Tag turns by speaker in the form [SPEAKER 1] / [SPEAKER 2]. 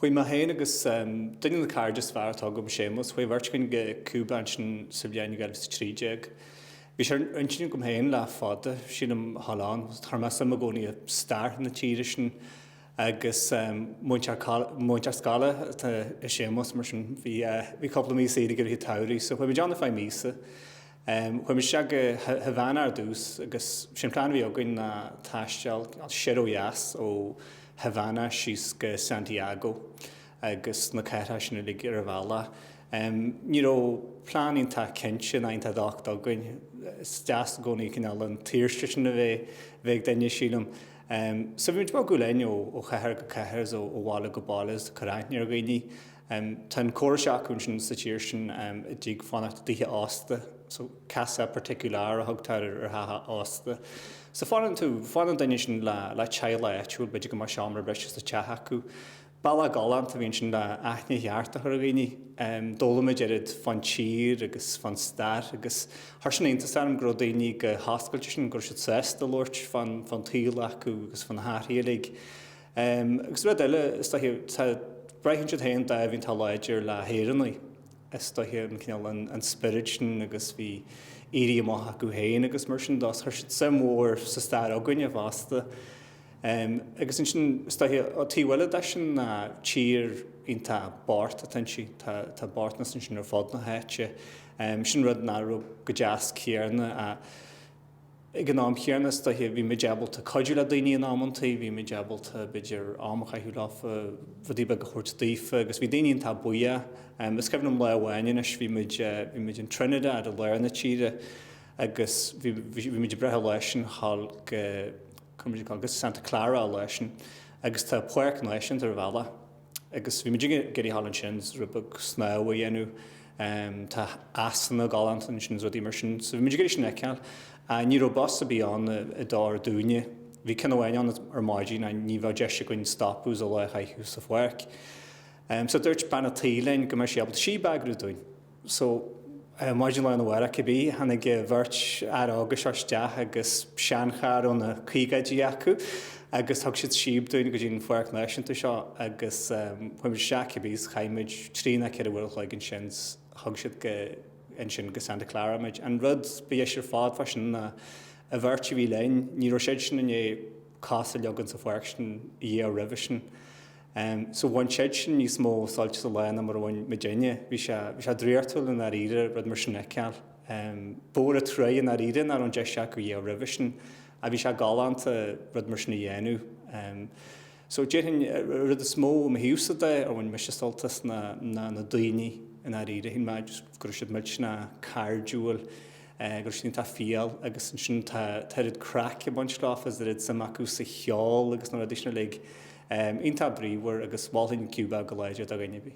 [SPEAKER 1] Chuoi ma héin agus duine na cair just fear tá gom sémas, chuoi bhairt gon go Cuba sin sa bhean gal trídeag. Bhí sé intin gom héin le fada sin am Halán, thar sam a gcónaí a star na tíire sin agus mhuintir scala i sémas mar sin bhí coppla mí éidir gur hí tairí, so chuoi bhí John na fáid mísa. Chuoi mi se go Havana ar dús agus sin plán bhí againn na taisteal siar ó dheas ó Havana síos go Santiago agus na ceithre sin lig ar bhela. Ní ó plánín tá cinse na tá dacht againn deas gcónaí cinál an tíirste sin a bheith daine sílam. So bhí go lein ó cheithre go ceithres ó bhála go bálas choráithne ar gaoine. Tá cóir seachún sin sa tíir sin i dtí fannacht díthe ásta, so casa particular a thugtar ar hatha ásta. So fánan daine sin le teile éitiúil beidir go mar seamra breis sa tethe acu. Balla galan a bhíonn sin le aithne hearta ar a gaoine, dólamid irid fan tír agus fan star agus thar sin aontas am gro daoine go hoscailte sin gur siad sésta lóirt fan tíl acu agus fan tháthaílig. Agus bheith eile breithin siad haon da bhíon tá leidir le héireannaí. Is tá an spirit sin agus bhí éí amach acu héin agus mar sin das chuir siad sam mór sa star againn a bhasta. Agus sin tíhile de sin na tír ionta bart atá tá bartna sin ar fád na héite. Sin rud ná go deas céarna I gnáam chéarnas bhí mé deabalta coidir le daoine an ammantaí, bhí mé deabalta beidir amach hiú láfa bhdí be go chuirt daofa, agus bhí daoine tá buia. Is cebh am le bhhaineis bhí muid an Trinidad a leir na tíre agus bhí muid brethe leis sin hall agus Santa Clara leis sin, agus tá Cuairt leis sin ar bhela. Agus bhí muid geirí hallan sin rubug sná a dhéanú tá asanna galantan sin rudí mar sin, so bhí muid geirí sin eiceall. A ní robust a bí an a dár dúine. Bhí cin bhhain an ar maidín a ní bheith deise goin stopús a le chaithú sa bhhairc. So dúirt banna tílein go mar siabal sí bagrú dúin. So maidín lein bhhair a bí hanig bhirt ar agus arsteach agus seanchar ó na chuigaidí acu agus thug siad siab dúin go dtíon bhhairc leisanta seo agus chuim seach bís chaimiid trína cead a bhfuil chuigin sin thug siad go sin go Santa Clara meid. An rud be ar fád fa sin a bhirte bhí lein, ní séid sin in casa legan sa bhhairc sin í a rih sin. So bhain séid sin níos mó sáilte sa lein mar bhain Virginia. Bhí sé dríartúil in ar ire rud mar sin eiceall. Bór a trí in ar ire nar an deise go í a rih sin, a bhí sé galanta rud mar sin dhéanú. So déirhin rud a smó am hiúsa de ar bhain me sé soltas na daoine in ar ire hín maid gur siad muid na cardúil gur sin tá fial agus sin táid crack a buint láfas a rid sam acu sa cheol agus na additional lig ionta bríomhar agus bháilinn Cuba go leidir a gaiine bhí.